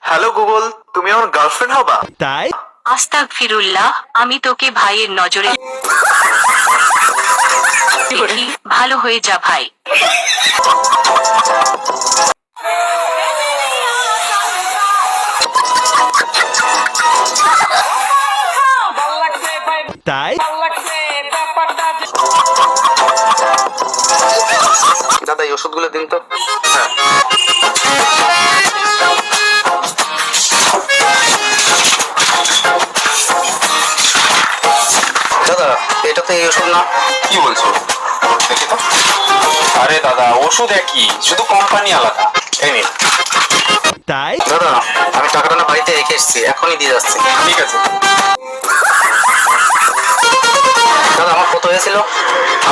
Hello Google, তুমি আমার girlfriend হবা? তাই আস্তাগফিরুল্লাহ, আমি তোকে ভাইয়ের নজরে দেখি, ভালো হয়ে যা ভাই। তাই দাদা এই ওষুধগুলো দিন তো। হ্যাঁ দাদা, এটা তো এই ওষুধ না। কি বলছো? দেখি তো। আরে দাদা, ওষুধ একই, শুধু কোম্পানি আলাদা। এই নিন। তাই দাদা আমি টাকাটা না বাড়িতে রেখে এসেছি, এখনই দিয়ে যাচ্ছি। ঠিক আছে। দাদা আমার কত হয়েছিল?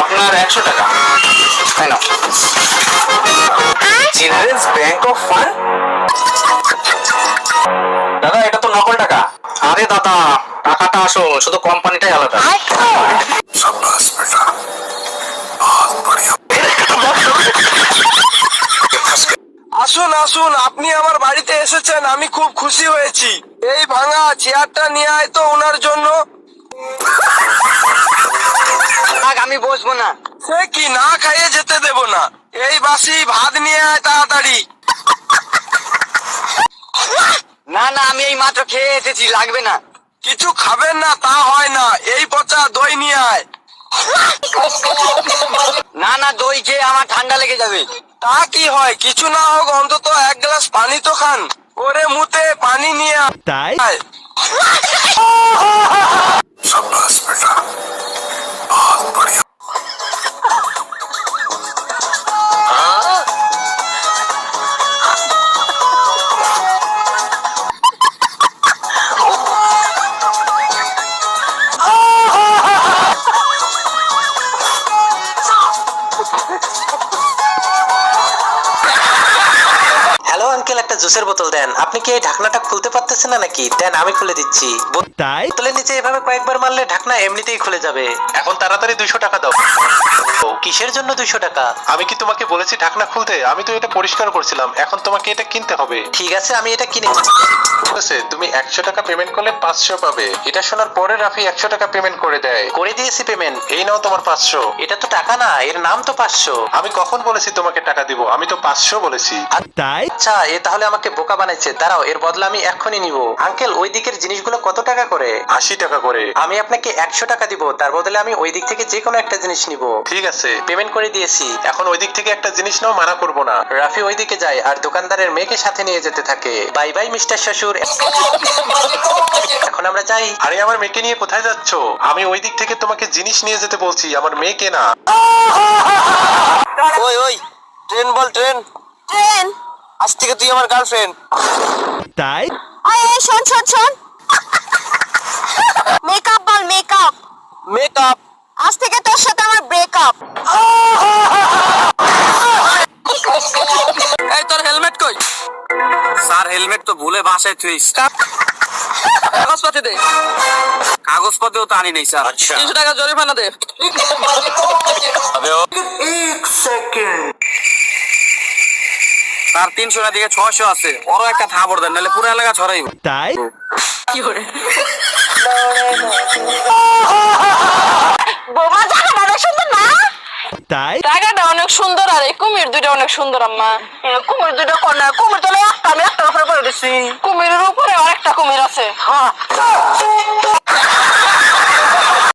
আপনার 100 টাকা। তাই না? Children's bank of fund. দাদা এটা তো নকল টাকা। আরে দাদা টাকাটা আসল, শুধু কোম্পানিটাই আলাদা। আসুন আসুন, আপনি আমার বাড়িতে এসেছেন, আমি খুব খুশি হয়েছি। এই ভাঙা চেয়ারটা নিয়ে আয় তো ওনার জন্য। আমি বসবো না। সে কি, না খাইয়ে যেতে দেব না। এই বাসি ভাত নিয়ে আয় তাড়াতাড়ি। না না, আমি এই মাত্র খেয়ে এসেছি, লাগবে না। কিছু খাবেন না তা হয় না, এই পচা দই নিয়ে আয়। না না, দই খেয়ে আমার ঠান্ডা লেগে যাবে। তা কি হয়, কিছু না হোক অন্তত এক গ্লাস পানি তো খান। ওরে মুতে পানি নিয়ে তাই আয়। হ্যালো আঙ্কেল, একটা জুসের বোতল দেন। আপনি কি এই ঢাকনাটা খুলতে পারতেছেন না নাকি? দেন আমি খুলে দিচ্ছি। তাই বোতলের নিচে এভাবে কয়েকবার মারলে ঢাকনা এমনিতেই খুলে যাবে। এখন তাড়াতাড়ি 200 টাকা দাও। কিসের জন্য 200 টাকা? আমি কি তোমাকে বলেছি ঢাকনা খুলতে? আমি তো এটা পরিষ্কার করছিলাম, এখন তোমাকে এটা কিনতে হবে। ঠিক আছে, আমি এটা কিনে ঠিক আছে, তুমি 100 টাকা পেমেন্ট করলে 500 পাবে। এটা শোনার পরে রাফি 100 টাকা পেমেন্ট করে দেয়। করে দিয়েছি পেমেন্ট। এই নাও তোমার 500। এটা তো টাকা না, এর নাম তো 500। আমি কখন বলেছি তোমাকে টাকা দিব? আমি তো 500 বলেছি। তাই আচ্ছা, এ তাহলে আমাকে বোকা বানাইছে। দাঁড়াও, এর বদলা আমি এক্ষুনি নিব। আঙ্কেল, ওই দিকের জিনিসগুলো কত টাকা করে? 80 টাকা করে। আমি আপনাকে 100 টাকা দিব, তার বদলে আমি ওই দিক থেকে যে কোনো একটা জিনিস নিব। ঠিক আছে, পেমেন্ট করে দিয়েছি। এখন ওই দিক থেকে একটা জিনিস নাও, মানা করবো না। রাফি ওই দিকে যায় আর দোকানদারের মেয়েকে সাথে নিয়ে যেতে থাকে। বাই বাই মিস্টার শ্বশুর। এখন আমরা যাই। আরে আমার মেয়েকে নিয়ে কোথায় যাচ্ছ? আমি ওই দিক থেকে তোমাকে জিনিস নিয়ে যেতে বলছি, আমার মেয়েকে না। ওই ওই, ট্রেন বল, ট্রেন। ট্রেন। আজ থেকে তুই আমার গার্লফ্রেন্ড। তাই আয় আয়, শোন শোন শোন, মেকআপ বল, মেকআপ। মেকআপ। আজ থেকে তোর সাথে আমার ব্রেকআপ। এই তোর হেলমেট কই? স্যার, হেলমেট তো ভুলে বাসায় থুইস। কাগজপাতি দে। কাগজপত্রও তো আনি নেই স্যার। 300 টাকা জরিমানা দে। স্যার 300 না দিকে 600 আছে। ওরও একটা থাবড় দেন, নাহলে পুরো এলাকা ছড়াইব। তাই বোমা, জায়গাটা অনেক সুন্দর না? তাই জায়গাটা অনেক সুন্দর, আর এই কুমির দুইটা অনেক সুন্দর আম্মা। কুমির দুইটা কোন? কুমির তো একটা, আমি একটা উপরে পড়ে দিচ্ছি। কুমিরের উপরে আরেকটা কুমির আছে। হ্যাঁ